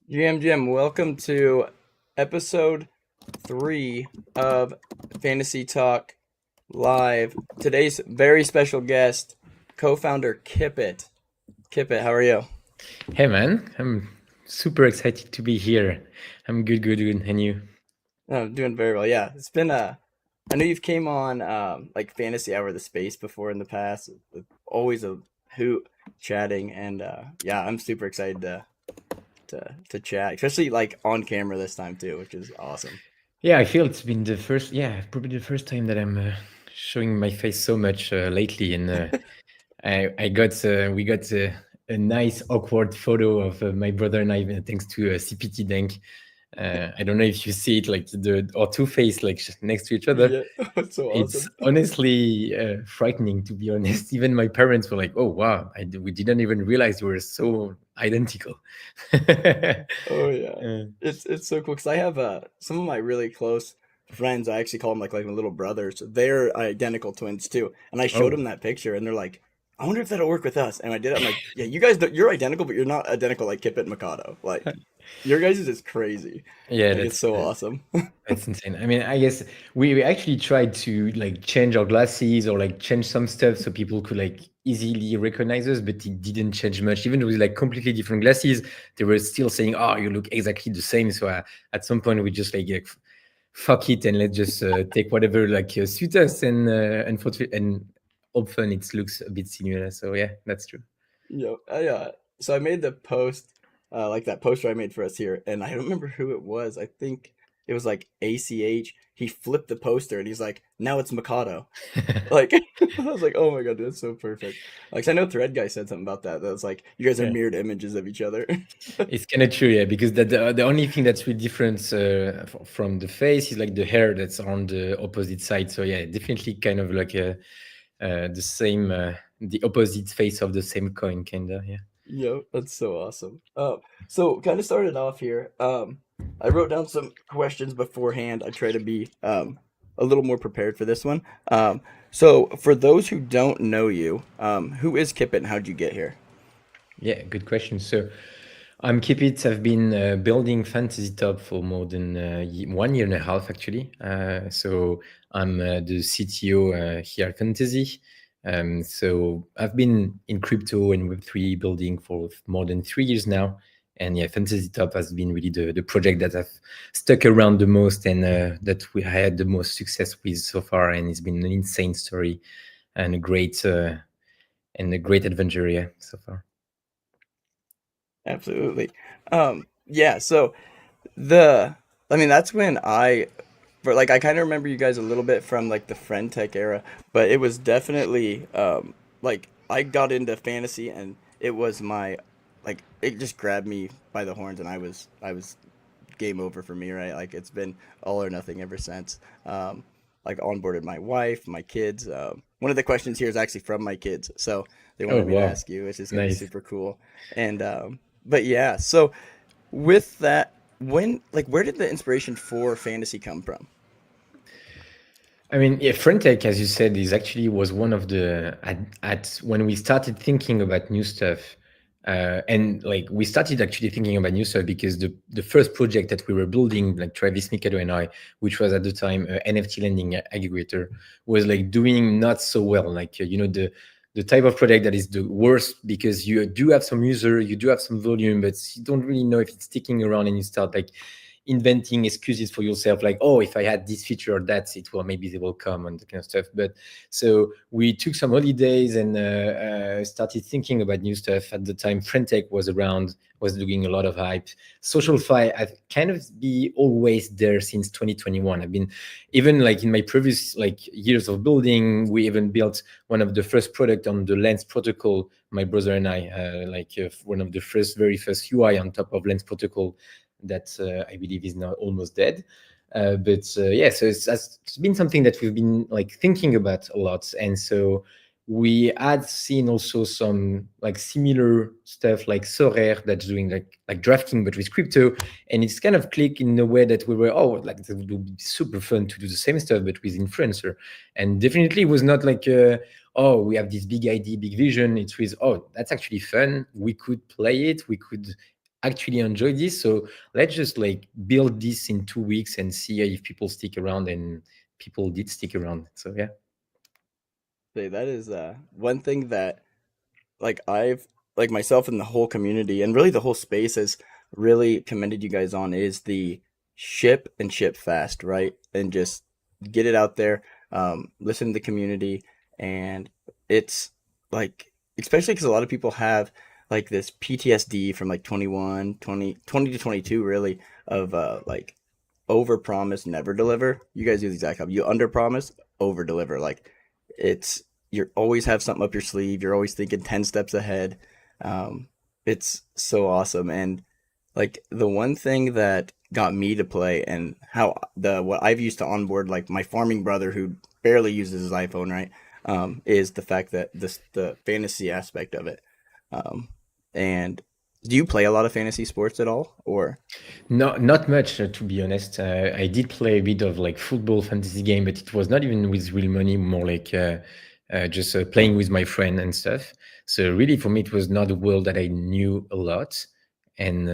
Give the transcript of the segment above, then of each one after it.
GM, welcome to episode 3 of Fantasy Talk Live. Today's very special guest, co-founder Kipit. Kipit, how are you? Hey man, I'm super excited to be here. I'm good. And you? Oh, I'm doing very well. Yeah, it's been I know you've came on like Fantasy Hour of the Space before in the past. Always a hoot chatting, and yeah, I'm super excited to chat, especially like on camera this time too, which is awesome. Yeah, I feel it's been probably the first time that I'm showing my face so much lately, and we got a nice awkward photo of my brother and I, thanks to CPT Dank. I don't know if you see it, like our two face like next to each other. Yeah, it's so It's awesome. honestly frightening, to be honest. Even my parents were like, "Oh wow, we didn't even realize we were so identical." Oh yeah, Uh, it's so cool because I have some of my really close friends. I actually call them like my little brothers. They're identical twins too, and I showed oh, them that picture, and they're like, "I wonder if that'll work with us." And I did it. I'm like, "Yeah, you guys, you're identical, but you're not identical like Kip and Mikado. Like, your guys is just crazy. yeah, Like, it's so awesome." that's insane. I mean, I guess we actually tried to like change our glasses or like change some stuff so people could like easily recognize us, but it didn't change much. Even with like completely different glasses, they were still saying, "Oh, you look exactly the same." So at some point, we just like fuck it and let's just take whatever like suit us and often it looks a bit similar. So yeah, that's true. So I made the post, like that poster I made for us here, and I don't remember who it was. I think it was like ACH. He flipped the poster and he's like, "Now it's Mikado." Like, I was like, "Oh my god, dude, that's so perfect." Like, 'cause I know Thread Guy said something about that. That's like you guys are Yeah. mirrored images of each other. It's kind of true, yeah, because the only thing that's really different from the face is like the hair that's on the opposite side. So yeah, definitely kind of like the same, the opposite face of the same coin, kind of. Yeah. Yo, that's so awesome. So kind of started off here. I wrote down some questions beforehand. I try to be a little more prepared for this one. So for those who don't know you, who is Kipit and how'd you get here? Yeah, good question. So I'm Kipit. I've been building Fantasy Top for more than 1 year and a half, actually. So I'm the CTO here at Fantasy. So I've been in crypto and Web3 building for more than 3 years now. And yeah, Fantasy Top has been really the project that I've stuck around the most and that we had the most success with so far. And it's been an insane story and a great adventure, yeah, so far. Absolutely. Yeah, so the I mean that's when for like I kind of remember you guys a little bit from like the Friend Tech era, but it was definitely like I got into fantasy and it was my like it just grabbed me by the horns and I was game over for me, right? Like it's been all or nothing ever since. Like onboarded my wife, my kids. One of the questions here is actually from my kids, so they Oh, wanted me to wow. ask you, which is gonna be Nice. super cool. And but yeah, so with that, when like where did the inspiration for fantasy come from? I mean, yeah, Frontech, as you said, is actually was one of the at when we started thinking about new stuff, and like we started actually thinking about new stuff because the first project that we were building, like Travis Mikado and I, which was at the time NFT lending aggregator, was like doing not so well. Like the type of project that is the worst because you do have some user, you do have some volume, but you don't really know if it's sticking around, and you start like inventing excuses for yourself like, oh, if I had this feature or that, it will maybe they will come and that kind of stuff. But so we took some holidays and started thinking about new stuff. At the time Frentech was around, was doing a lot of hype. Socialfy, I've kind of be always there since 2021. I've been, even like in my previous like years of building, we even built one of the first product on the Lens protocol, my brother and I, one of the very first UI on top of Lens protocol that I believe is now almost dead. But yeah, so it's been something that we've been like thinking about a lot, and so we had seen also some like similar stuff like Sorare that's doing like drafting but with crypto, and it's kind of click in a way that we were, oh, like it would be super fun to do the same stuff but with influencer, and definitely was not like oh, we have this big idea, big vision. It's with, oh, that's actually fun, we could play it, we could actually enjoy this. So let's just like build this in 2 weeks and see if people stick around. And people did stick around. So yeah. Say that is one thing that like I've like myself and the whole community and really the whole space has really commended you guys on is the ship and ship fast, right? And just get it out there, listen to the community, and it's like especially because a lot of people have like this PTSD from like 21, 20 to 22 really of like over promise, never deliver. You guys do the exact opposite. You under promise, over deliver. Like it's you always have something up your sleeve. You're always thinking 10 steps ahead. Um, it's so awesome. And like the one thing that got me to play and how the what I've used to onboard like my farming brother who barely uses his iPhone, right? Is the fact that the fantasy aspect of it. Um, and do you play a lot of fantasy sports at all or No, not much, to be honest. I did play a bit of like football fantasy game, but it was not even with real money, more like just playing with my friend and stuff. So really, for me, it was not a world that I knew a lot, and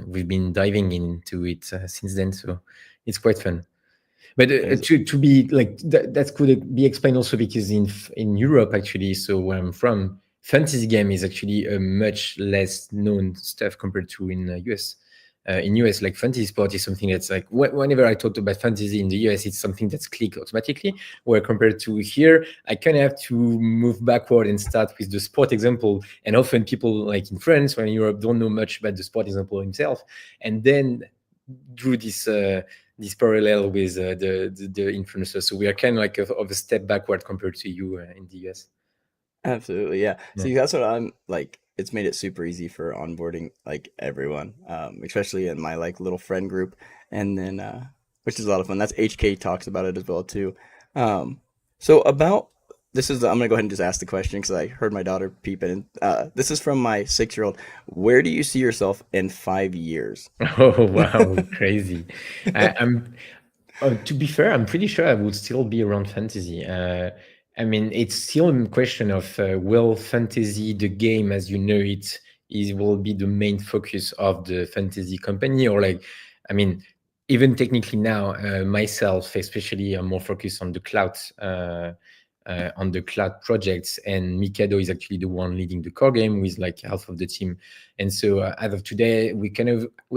we've been diving into it since then. So it's quite fun. But is to be like that could be explained also because in Europe actually, so where I'm from, fantasy game is actually a much less known stuff compared to in US. In US, like fantasy sport is something that's like whenever I talk about fantasy in the US, it's something that's clicked automatically. Where compared to here, I kind of have to move backward and start with the sport example. And often people like in France or in Europe don't know much about the sport example himself, and then drew this parallel with the influencers. So we are kind of like of a step backward compared to you in the US. Absolutely, yeah. Yeah. See, that's what I'm like. It's made it super easy for onboarding like everyone, especially in my like little friend group, and then which is a lot of fun. That's HK talks about it as well too. So about this is I'm gonna go ahead and just ask the question because I heard my daughter peep in. This is from my 6-year-old. Where do you see yourself in 5 years? Oh wow, crazy! I'm to be fair, I'm pretty sure I would still be around fantasy. I mean, it's still a question of will fantasy, the game as you know it, is will be the main focus of the fantasy company, or like, I mean, even technically now, myself especially, I'm more focused on the cloud projects, and Mikado is actually the one leading the core game with like half of the team. And so as of today, we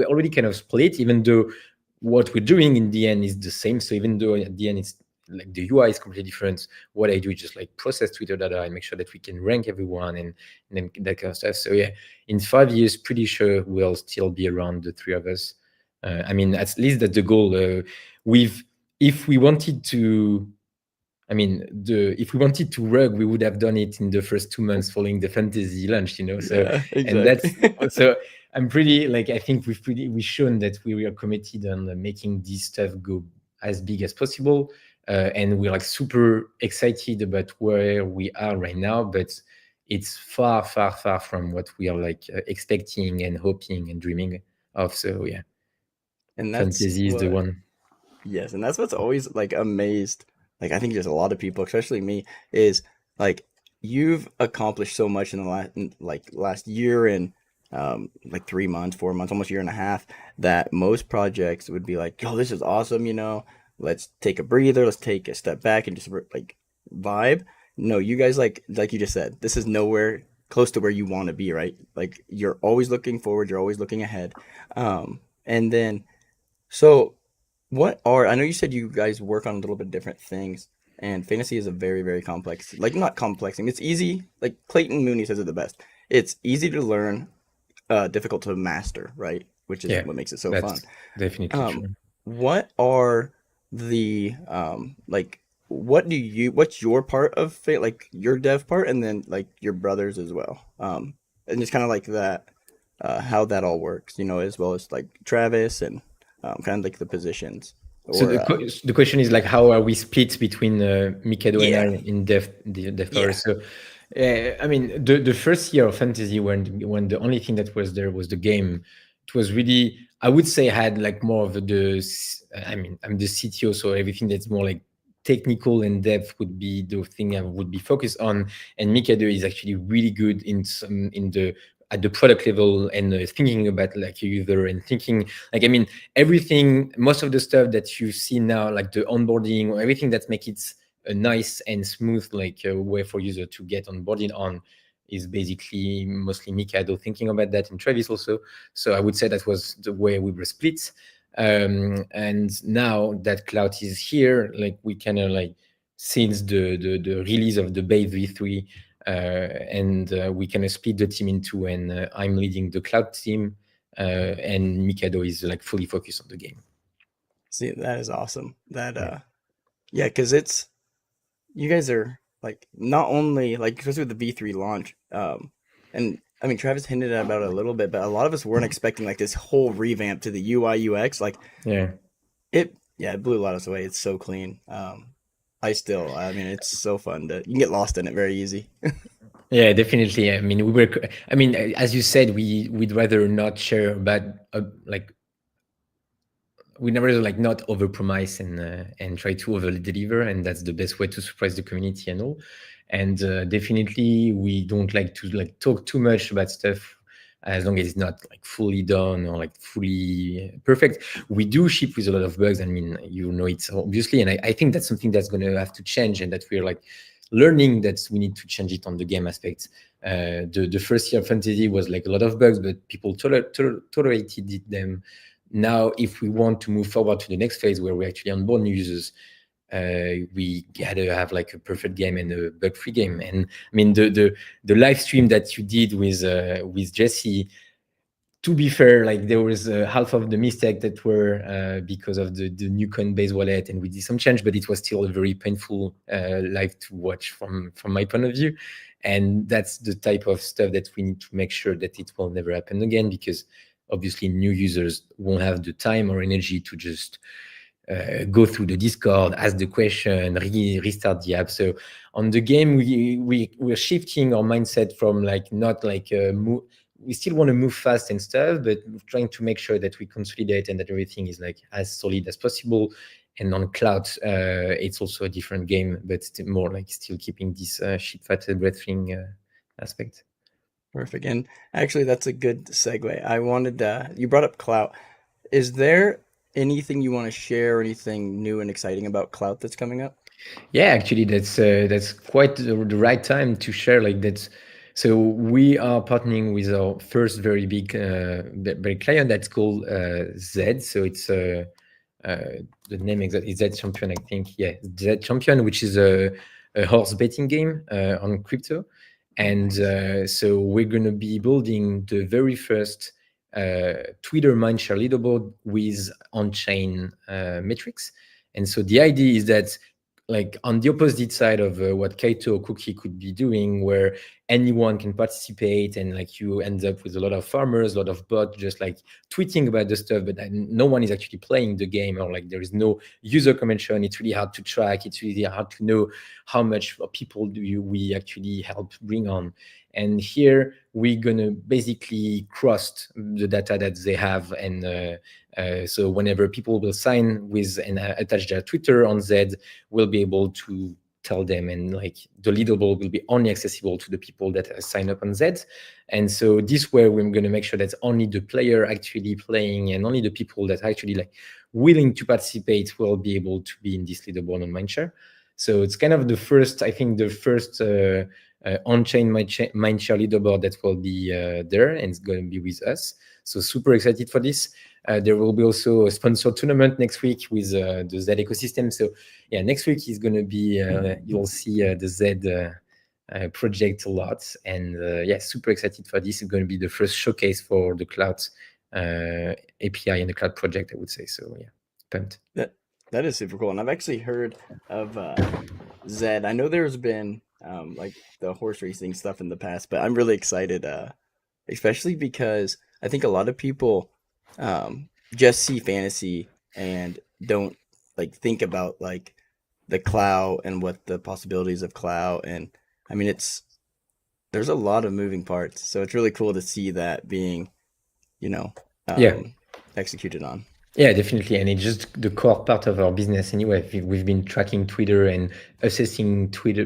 already kind of split, even though what we're doing in the end is the same. So even though at the end it's like the UI is completely different, what I do is just like process Twitter data and make sure that we can rank everyone and then that kind of stuff. So yeah, in 5 years, pretty sure we'll still be around the three of us. I mean, at least that's the goal. We've if we wanted to I mean, if we wanted to rug, we would have done it in the first 2 months following the fantasy launch, you know. So, Yeah, and exactly. that's also, I'm pretty like I think we've shown that we are committed on making this stuff go as big as possible, and we're like super excited about where we are right now, but it's far, far, far from what we are like expecting and hoping and dreaming of. So yeah, And that's fantasy is the what one. Yes, and that's what's always like amazed, like I think just a lot of people, especially me, is like you've accomplished so much in the last year and like 3 months, 4 months, almost a year and a half, that most projects would be like, "Yo, this is awesome, let's take a breather, let's take a step back and just like vibe." No, you guys like you just said, this is nowhere close to where you want to be, right? Like you're always looking forward, you're always looking ahead. And then so I know you said you guys work on a little bit different things, and fantasy is a very, very complex, like not complex thing. It's easy, like Clayton Mooney says it the best. It's easy to learn, difficult to master, right? Which is Yeah, what makes it so fun. that's definitely Um, true. what are the like what's your part of like your dev part and then like your brothers as well? And just kind of like that, how that all works, as well as like Travis and kind of like the positions So or the question is like, how are we split between Mikado and I yeah, in dev power? yeah, So, I mean, the first year of fantasy when the only thing that was there was the game, it was really I would say had like more of I mean, I'm the CTO, so everything that's more like technical and depth would be the thing I would be focused on. And Mikado is actually really good in the at the product level and thinking about like a user and thinking like, I mean, everything, most of the stuff that you see now, like the onboarding or everything that make it a nice and smooth like way for user to get onboarded on is basically mostly Mikado thinking about that, and Travis also. So I would say that was the way we were split. And now that cloud is here, like we kind of like since the release of the base v3, and we kind of split the team in two, and I'm leading the cloud team, and Mikado is like fully focused on the game. See, that is awesome. That Yeah. yeah, because it's you guys are like not only like especially with the V3 launch, and I mean Travis hinted about it a little bit, but a lot of us weren't expecting like this whole revamp to the UI UX. Like Yeah. yeah, it blew a lot of us away. It's so clean. I mean, it's so fun to you can get lost in it very easy. Yeah, definitely. I mean, I mean, as you said, we'd rather not share about like we never like not overpromise and try to over deliver, and that's the best way to surprise the community and all. And definitely, we don't like to like talk too much about stuff as long as it's not like fully done or like fully perfect. We do ship with a lot of bugs. I mean, you know, it's obviously, and I think that's something that's going to have to change, and that we're like learning that we need to change it on the game aspect. The first year of fantasy was like a lot of bugs, but people tolerated them. Now, if we want to move forward to the next phase where we actually onboard new users, we gotta have like a perfect game and a bug-free game. And I mean, the live stream that you did with Jesse, to be fair, like there was half of the mistake that were because of the new Coinbase wallet, and we did some change, but it was still a very painful live to watch from my point of view. And that's the type of stuff that we need to make sure that it will never happen again, because obviously new users won't have the time or energy to just go through the Discord, ask the question, restart the app. So on the game, we're shifting our mindset from like not like we still want to move fast and stuff, but trying to make sure that we consolidate and that everything is like as solid as possible. And on cloud, it's also a different game, but more like still keeping this ship fat breathing aspect. Perfect. And actually, that's a good segue. I wanted you brought up Clout. Is there anything you want to share or anything new and exciting about Clout that's coming up? Yeah, actually, that's quite the right time to share like that. So we are partnering with our first very big client that's called Z. So it's the name exactly is Z Champion, I think. Yeah, Z Champion, which is a horse betting game on crypto. Oh, And nice. so we're gonna be building the very first Twitter mindshare leaderboard with on-chain metrics. And so the idea is that like on the opposite side of what Kaito or Cookie could be doing, where anyone can participate and like you end up with a lot of farmers, a lot of bots just like tweeting about the stuff, but no one is actually playing the game, or like there is no user convention. It's really hard to track. It's really hard to know how much people we actually help bring on. And here we're gonna basically cross the data that they have, and so whenever people will sign with and attach their Twitter on Z, we'll be able to tell them, and like the leaderboard will be only accessible to the people that sign up on Z. And so this way we're going to make sure that only the player actually playing and only the people that are actually like willing to participate will be able to be in this leaderboard on Mindshare. So it's kind of the first, I think the first on-chain Mindshare leaderboard that will be there, and it's going to be with us. So super excited for this. There will be also a sponsored tournament next week with the Z ecosystem. So yeah, next week is going to be, you'll see the Z project a lot. And yeah, super excited for this. It's going to be the first showcase for the cloud API and the cloud project, I would say. So yeah, pumped. That that is super cool. And I've actually heard of Zed. I know there's been like the horse racing stuff in the past, but I'm really excited, especially because I think a lot of people just see fantasy and don't like think about like the cloud and what the possibilities of cloud. And I mean, it's there's a lot of moving parts, so it's really cool to see that being, you know, Yeah. um, executed on. Yeah, definitely. And it's just the core part of our business anyway. We've been tracking Twitter and assessing Twitter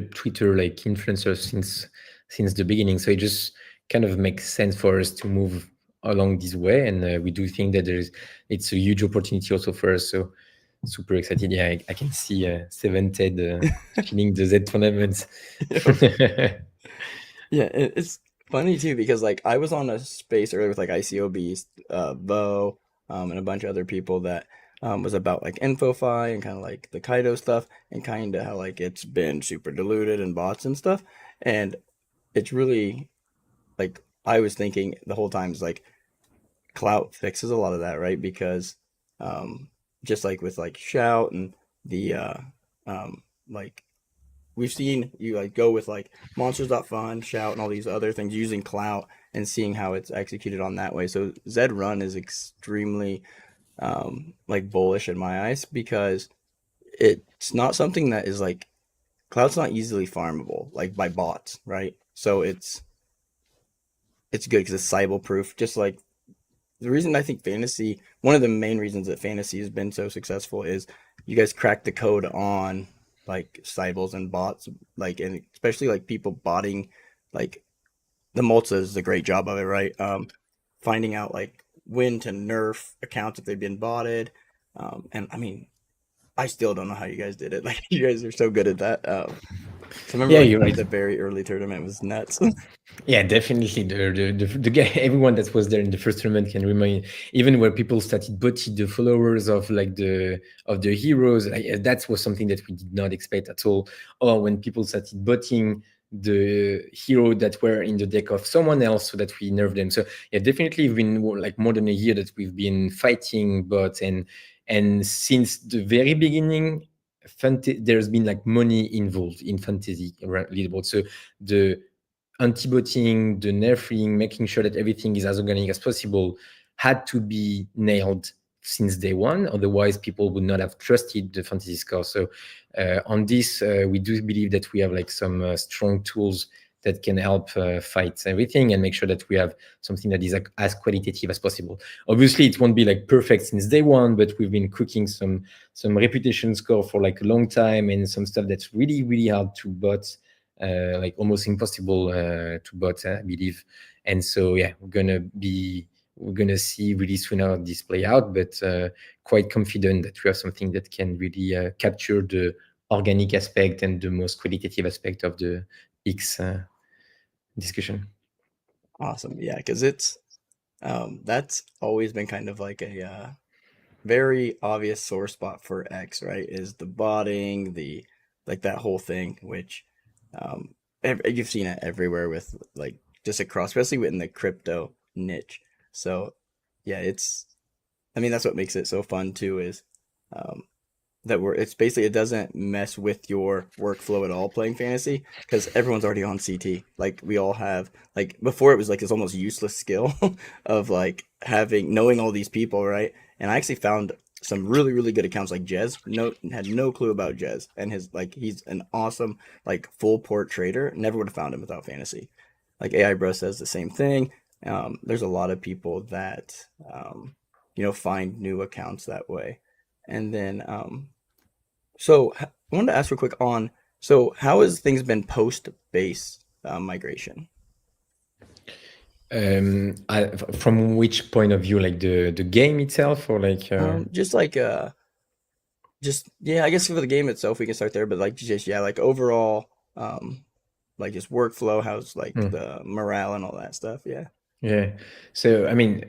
like influencers since the beginning. So it just kind of makes sense for us to move along this way, and we do think that it's a huge opportunity also for us. So super excited. Yeah, I can see Seven Ted killing the Z tournaments. Yeah, it's funny too because like I was on a space earlier with like ICOBs, Bo, and a bunch of other people that was about like InfoFi and kind of like the Kaido stuff and kind of how like it's been super diluted and bots and stuff. And it's really like I was thinking the whole time is like clout fixes a lot of that, right? Because um, just like with like Shout and the like we've seen you like go with like monsters.fun, shout, and all these other things using clout and seeing how it's executed on that way. So Zed Run is extremely like bullish in my eyes because it's not something that is like clout's not easily farmable like by bots, right? So it's good because it's Cybele proof. Just like the reason I think fantasy, one of the main reasons that fantasy has been so successful is you guys cracked the code on like Cybels and bots, like and especially like people botting, like the Malta is a great job of it, right? Finding out like when to nerf accounts if they've been botted, and I mean, I still don't know how you guys did it. Like you guys are so good at that. Cause I remember Yeah, like you're right. the very early tournament was nuts. Yeah, definitely. The guy, everyone that was there in the first tournament can remind, even where people started botting the followers of like the heroes. That was something that we did not expect at all. Or when people started botting the hero that were in the deck of someone else, so that we nerfed them. So yeah, definitely, it's been like more than a year that we've been fighting bots, and since the very beginning, there's been like money involved in fantasy leaderboard. So the anti-botting, the nerfing, making sure that everything is as organic as possible had to be nailed since day one. Otherwise, people would not have trusted the fantasy score. So on this, we do believe that we have like some strong tools that can help fight everything and make sure that we have something that is like, as qualitative as possible. Obviously, it won't be like perfect since day one, but we've been cooking some reputation score for like a long time and some stuff that's really really hard to bot, like almost impossible to bot, I believe. And so yeah, we're gonna see really soon how this play out, but quite confident that we have something that can really capture the organic aspect and the most qualitative aspect of the X discussion. Awesome, yeah, because it's that's always been kind of like a very obvious sore spot for X, right? Is the botting, the like that whole thing, which you've seen it everywhere with like just across, especially within the crypto niche. So yeah, it's I mean that's what makes it so fun too is um, that we're it's basically it doesn't mess with your workflow at all playing fantasy because everyone's already on CT. Like we all have like before it was like this almost useless skill of like having knowing all these people, right? And I actually found some really good accounts like Jez. No had no clue about Jez and his like he's an awesome like full port trader. Never would have found him without fantasy. Like AI Bro says the same thing. There's a lot of people that find new accounts that way. And then I wanted to ask real quick on so how has things been post base migration? From which point of view, like the game itself, or like Just like just yeah, I guess for the game itself we can start there, but like just yeah, like overall like just workflow, how's like hmm, the morale and all that stuff. Yeah. yeah. So I mean,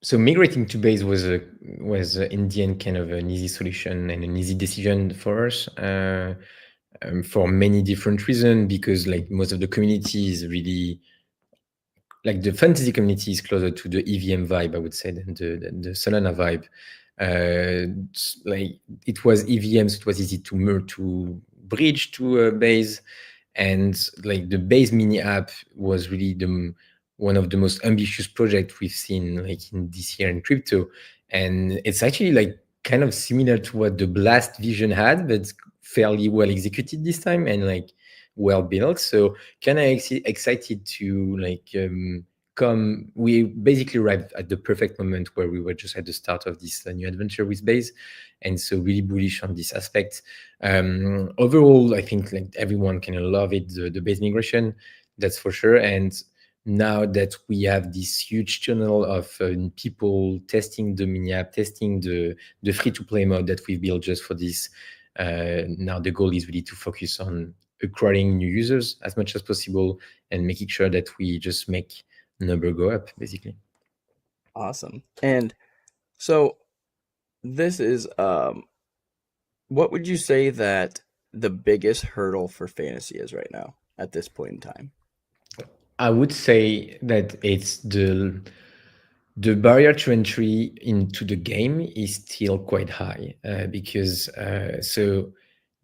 so migrating to base in the end kind of an easy solution and an easy decision for us, for many different reasons, because like most of the community is really like the fantasy community is closer to the EVM vibe, I would say, than the Solana vibe. Like it was EVMs, it was easy to bridge to a base, and like the base mini app was really the one of the most ambitious projects we've seen like in this year in crypto, and it's actually like kind of similar to what the Blast vision had, but fairly well executed this time and like well built. So kind of excited to like come. We basically arrived at the perfect moment where we were just at the start of this new adventure with base, and so really bullish on this aspect. Overall, I think like everyone kind of love it, the base migration, that's for sure. And now that we have this huge channel of people testing the mini app, testing the free to play mode that we built just for this. Now the goal is really to focus on acquiring new users as much as possible and making sure that we just make number go up, basically. Awesome. And so this is what would you say that the biggest hurdle for fantasy is right now at this point in time? I would say that it's the barrier to entry into the game is still quite high because so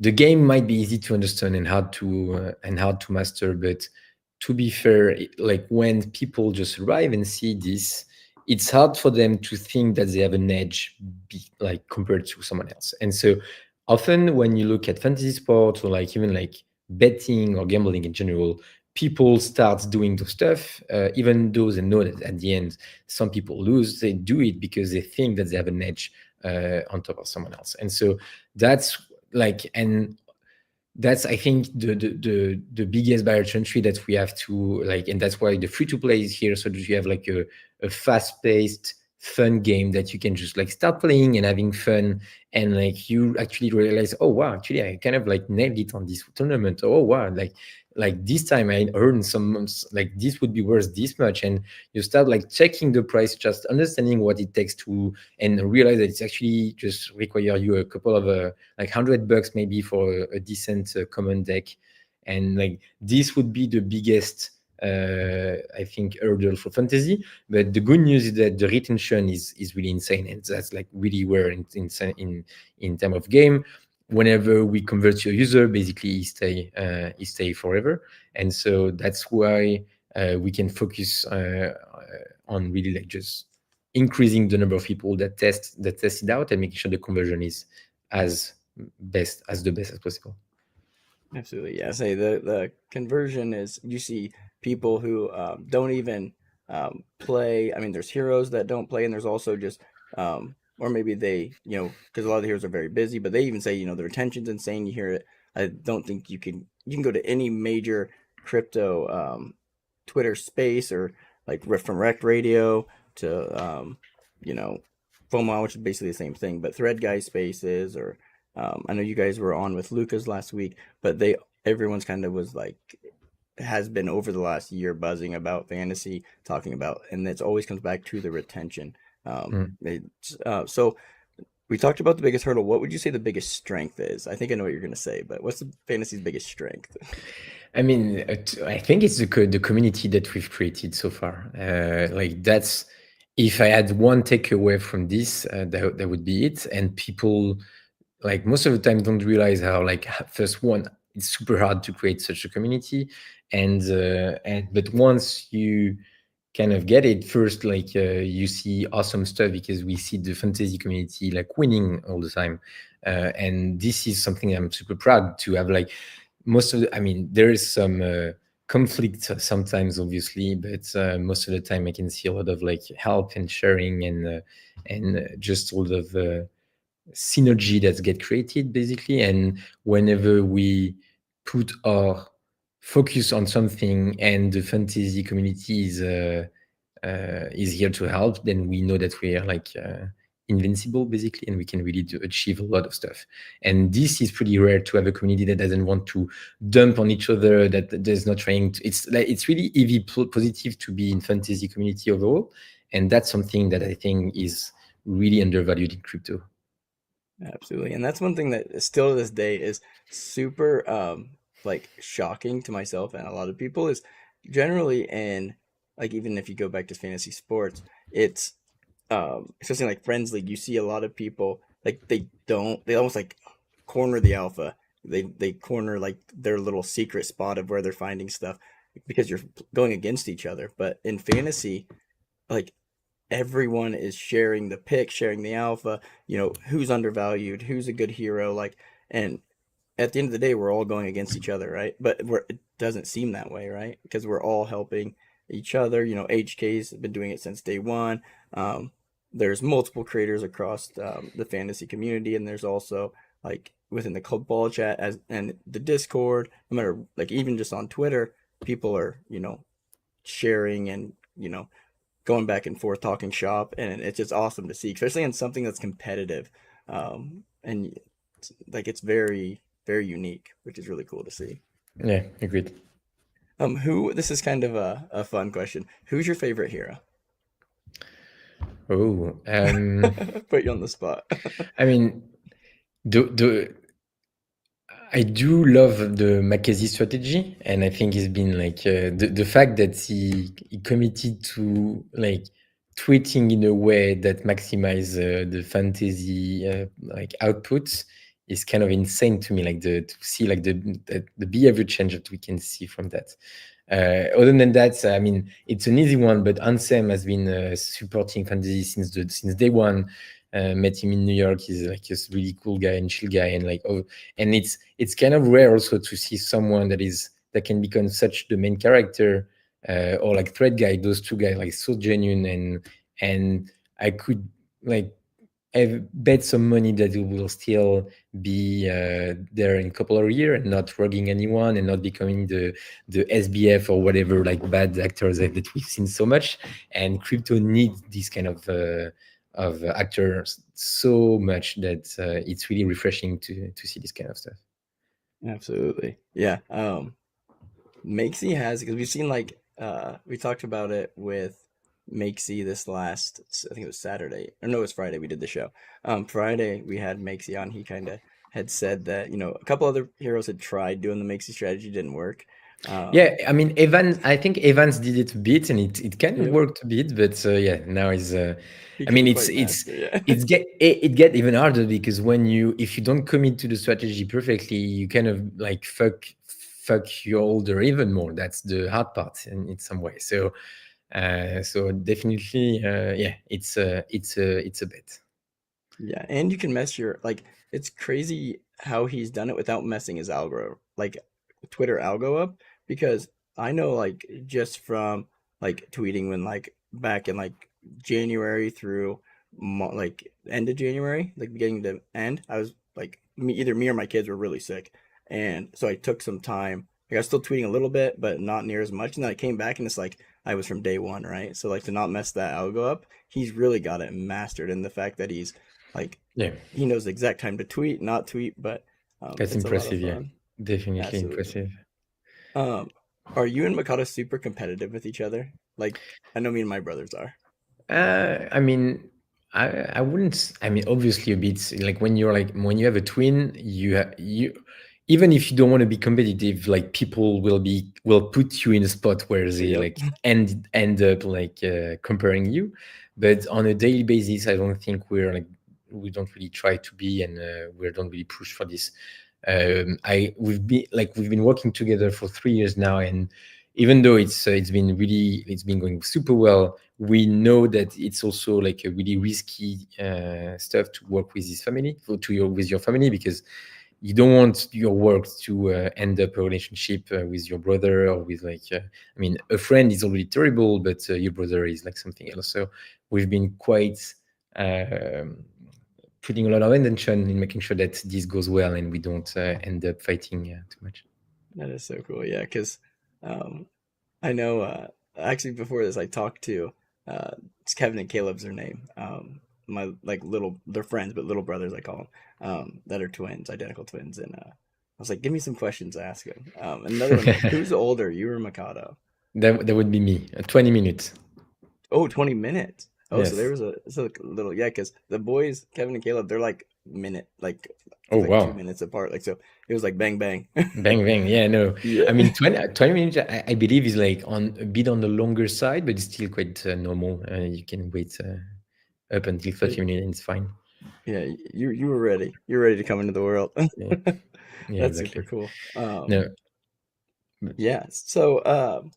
the game might be easy to understand and hard to master, but to be fair, like when people just arrive and see this, it's hard for them to think that they have an edge, like compared to someone else. And so often when you look at fantasy sports or like even like betting or gambling in general, people start doing those stuff, even though they know that at the end some people lose. They do it because they think that they have an edge on top of someone else. And so that's like, and that's I think the biggest barrier to entry that we have to like, and that's why the free to play is here, so that you have like a fast paced fun game that you can just like start playing and having fun, and like you actually realize, oh wow, actually I kind of like nailed it on this tournament. Oh wow, like this time I earned some, like this would be worth this much, and you start like checking the price, just understanding what it takes to, and realize that it's actually just require you a couple of like $100 maybe for a decent common deck, and like this would be the biggest I think hurdle for fantasy. But the good news is that the retention is really insane, and that's like really where in terms of game, whenever we convert your user, basically he stay forever. And so that's why we can focus on really like just increasing the number of people that test it out and making sure the conversion is as the best as possible. Absolutely, yeah. Say the conversion is you see people who don't even play. I mean, there's heroes that don't play, and there's also just or maybe they, because a lot of the heroes are very busy, but they even say, the retention's insane. You hear it. I don't think you can go to any major crypto Twitter space or like from Rec Radio to you know FOMO, which is basically the same thing, but Thread Guy spaces or I know you guys were on with Lucas last week, but everyone's kind of was like has been over the last year buzzing about fantasy, talking about, and it always comes back to the retention. Mm. So we talked about the biggest hurdle. What would you say the biggest strength is? I think I know what you're going to say, but what's the fantasy's biggest strength? I mean, I think it's the community that we've created so far. Like that's, if I had one takeaway from this, that would be it. And people, like most of the time, don't realize how like first one, it's super hard to create such a community, and but once you kind of get it first, like you see awesome stuff because we see the fantasy community like winning all the time, and this is something I'm super proud to have. Like most of the, I mean, there is some conflict sometimes, obviously, but most of the time I can see a lot of like help and sharing and just all of synergy that get created basically. And whenever we put our focus on something and the fantasy community is here to help, then we know that we are like invincible basically, and we can really achieve a lot of stuff. And this is pretty rare, to have a community that doesn't want to dump on each other, that is not trying to, it's like it's really positive to be in fantasy community overall. And that's something that I think is really undervalued in crypto. Absolutely. And that's one thing that still to this day is super like shocking to myself and a lot of people is generally in like even if you go back to fantasy sports, it's especially like Friends League, you see a lot of people like they almost like corner the alpha. They corner like their little secret spot of where they're finding stuff because you're going against each other. But in fantasy, like everyone is sharing the pick, sharing the alpha, who's undervalued, who's a good hero, like, and at the end of the day, we're all going against each other, right? But it doesn't seem that way, right? Because we're all helping each other. HK's been doing it since day one. There's multiple creators across the fantasy community, and there's also like within the club ball chat and the Discord. No matter like even just on Twitter, people are sharing and going back and forth talking shop, and it's just awesome to see, especially in something that's competitive, and like it's very very unique, which is really cool to see. Yeah, agreed. Who This is kind of a fun question. Who's your favorite hero? Oh, Put you on the spot. I mean, the I do love the Mackenzie strategy, and I think it's been like the fact that he committed to like tweeting in a way that maximize the fantasy like outputs is kind of insane to me. Like the to see like the behavior change that we can see from that. Other than that, I mean, it's an easy one, but Ansem has been supporting fantasy since day one. Met him in New York. He's like this really cool guy and chill guy, and like oh, and it's kind of rare also to see someone that can become such the main character or like thread guy. Those two guys like so genuine and I could like I've bet some money that it will still be there in a couple of years and not rugging anyone and not becoming the SBF or whatever like bad actors that we've seen so much. And crypto needs this kind of actors so much that it's really refreshing to see this kind of stuff. Absolutely. Yeah. Makesy has, because we've seen like we talked about it with Makesy this last, I think it was Saturday, or no, it was Friday we did the show. Friday we had Makesy on. He kind of had said that a couple other heroes had tried doing the Makesy strategy, didn't work. Yeah, Um, I mean Evans. I think Evans did it a bit, and it kind of yep, worked a bit. But yeah, now is. he I mean, couldn't quite master. Yeah, it get even harder because when you if you don't commit to the strategy perfectly, you kind of like fuck your older even more. That's the hard part in some way. So definitely, yeah, it's a bit. yeah, and you can mess your like. It's crazy how he's done it without messing his algo, like Twitter algo up. Because I know, like, just from like tweeting when like back in like January through like end of January, like beginning to end, I was like either me or my kids were really sick, and so I took some time. Like I was still tweeting a little bit, but not near as much. And then I came back, and it's like I was from day one, right? So like to not mess that algo up, he's really got it mastered. And the fact that he's like Yeah, he knows the exact time to tweet, not tweet, but that's it's a lot of impressive. Yeah, fun. definitely Absolutely. impressive. Um, are you and Mikado super competitive with each other? Like, I know me and my brothers are. I mean, I wouldn't. I mean, obviously, a bit like when you have a twin, you even if you don't want to be competitive, like people will put you in a spot where they Yep. like end up like comparing you. But on a daily basis, I don't think we don't really try to be, and we don't really push for this. We've been working together for 3 years now, and even though it's been going super well, we know that it's also like a really risky stuff to work with his family with your family, because you don't want your work to end up a relationship with your brother or with like I mean, a friend is already terrible, but your brother is like something else. So we've been quite um putting a lot of attention in making sure that this goes well and we don't end up fighting too much. That is so cool. Yeah, because um, I know. Actually, before this, I talked to it's Kevin and Caleb's their name. My like they're friends, but little brothers I call them. That are twins, identical twins, and I was like, give me some questions to ask them. Another one. Who's older, you or Mikado? That would be me. 20 minutes. Oh, 20 minutes. Oh, so there Yes. was a little, yeah, because the boys, Kevin and Caleb, they're like minute, like I Oh, think like two wow. minutes apart. Like so, it was like bang bang. Bang, bang. Yeah, no. I Yeah. mean, 20 minutes, I believe, is like on a bit on the longer side, but it's still quite normal. You can wait up until 30 minutes and it's fine. Yeah, you were ready. You're ready to come into the world. Yeah, yeah, That's super exactly. cool. No, but Yeah. So,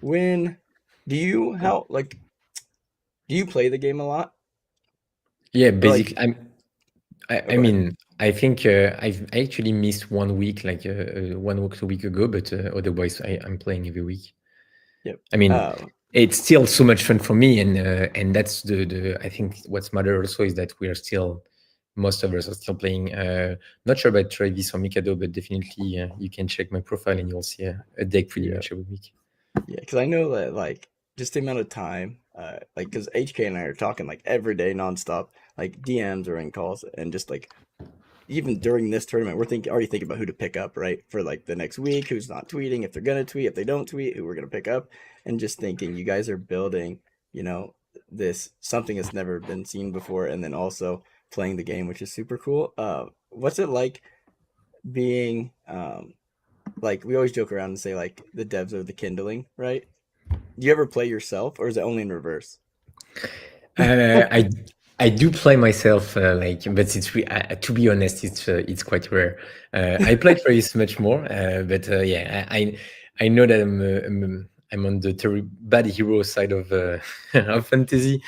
when do you how like do you play the game a lot yeah, or like? basically, Oh, I go ahead. mean, I think I actually missed 1 week, like 1 week, a week ago, but otherwise I'm playing every week. Yep. I mean, it's still so much fun for me, and that's the I think what's matter also is that we are still most of us are still playing. Not sure about Travis or Mikado, but definitely you can check my profile and you'll see a deck pretty Yeah. much every week. Yeah, because I know that like just the amount of time, like because HK and I are talking like every day nonstop, like DMs or in calls, and just like even during this tournament, we're already thinking about who to pick up, right? For like the next week, who's not tweeting, if they're gonna tweet, if they don't tweet, who we're gonna pick up, and just thinking you guys are building, you know, this something that's never been seen before, and then also playing the game, which is super cool. What's it like being like we always joke around and say like the devs are the kindling, right? Do you ever play yourself, or is it only in reverse? Uh, I I do play myself, like, but to be honest, it's quite rare. I played Paris much more, but yeah, I know that I'm on the bad hero side of of fantasy,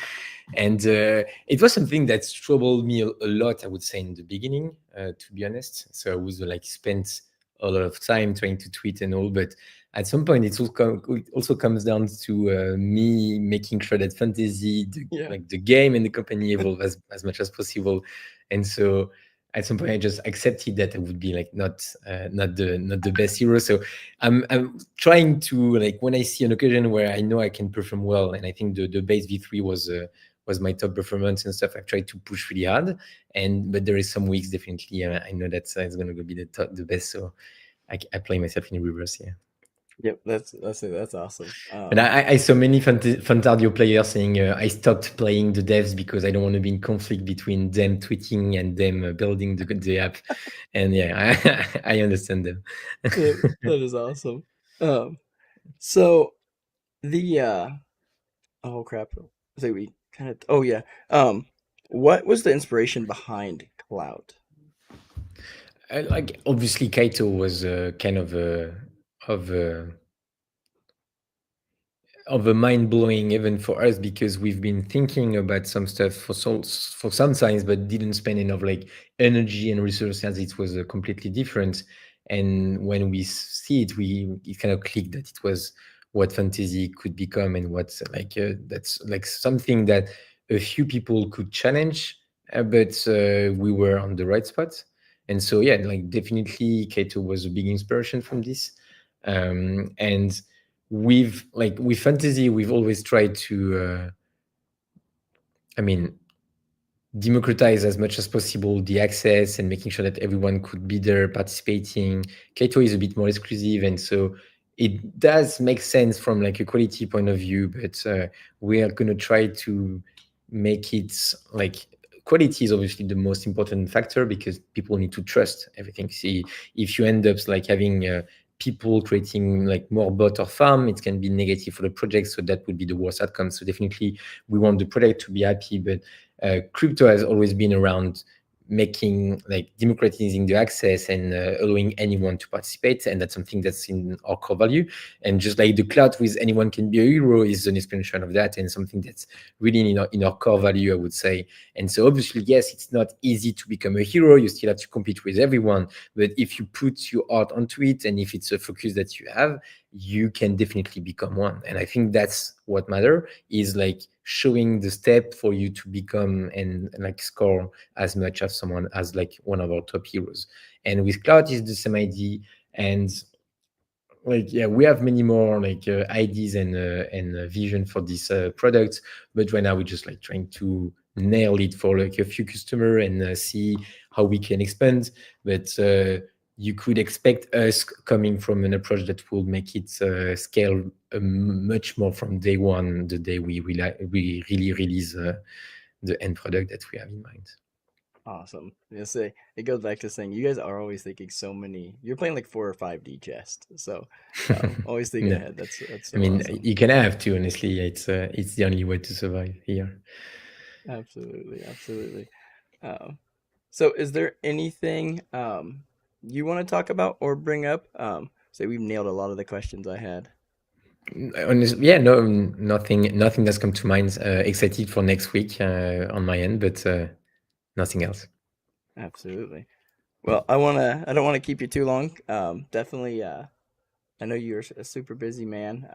and it was something that troubled me a lot. I would say in the beginning, to be honest. So I was like spent a lot of time trying to tweet and all, but at some point it also comes down to me making sure that fantasy Yeah. like the game and the company evolve as much as possible, and so at some point I just accepted that I would be like not the best hero. So I'm trying to, like, when I see an occasion where I know I can perform well, and I think the base V3 was my top performance and stuff, I've tried to push really hard, and but there is some weeks definitely I know that it's going to be the best, so I play myself in reverse, yeah. Yep, that's awesome. But I saw many Fantardio players saying I stopped playing the devs because I don't want to be in conflict between them tweeting and them building the app. And yeah, I understand them. That is awesome. So the oh crap. So we kind of oh yeah. What was the inspiration behind Cloud? Like, obviously, Kaito was kind of a of a mind blowing even for us, because we've been thinking about some stuff for some times, but didn't spend enough like energy and resources, as it was completely different. And when we see it, we it kind of clicked that it was what fantasy could become, and what's like that's like something that a few people could challenge, but we were on the right spot. And so yeah, like definitely Kaito was a big inspiration from this, and with fantasy we've always tried to I mean democratize as much as possible the access, and making sure that everyone could be there participating. Kaito is a bit more exclusive, and so it does make sense from like a quality point of view, but we are going to try to make it like quality is obviously the most important factor, because people need to trust everything. See, if you end up like having people creating like more bot or farm, it can be negative for the project, so that would be the worst outcome. So definitely we want the project to be happy, but crypto has always been around making like democratizing the access and allowing anyone to participate, and that's something that's in our core value. And just like the cloud with anyone can be a hero is an expansion of that, and something that's really in our core value, I would say. And so obviously, yes, it's not easy to become a hero. You still have to compete with everyone, but if you put your heart onto it, and if it's a focus that you have, you can definitely become one. And I think that's what matter, is like showing the step for you to become and like score as much as someone as like one of our top heroes. And with cloud is the same idea. And like yeah, we have many more like ideas and vision for this product, but right now we're just like trying to nail it for like a few customer, and see how we can expand. But you could expect us coming from an approach that will make it scale much more from day one, the day we really release the end product that we have in mind. Awesome. Yeah, say it goes back to saying you guys are always thinking so many. You're playing like 4 or 5D chest, so always thinking No, ahead. That's I so mean, awesome. you can have to, honestly. It's the only way to survive here. Absolutely, absolutely. Um, so is there anything you want to talk about or bring up? Say we've nailed a lot of the questions I had. Honestly, yeah, no, nothing that's come to mind. Excited for next week on my end, but nothing else. Absolutely. Well, I don't want to keep you too long. Definitely. I know you're a super busy man.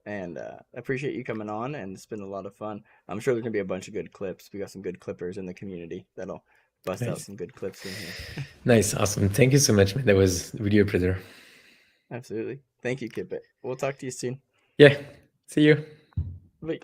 And I appreciate you coming on, and it's been a lot of fun. I'm sure there's gonna be a bunch of good clips. We got some good clippers in the community that'll bust out Nice, some good clips in here. nice, awesome. Thank you so much, man. That was really a pleasure. Absolutely. Thank you, Kipit. We'll talk to you soon. Yeah. See you. Bye.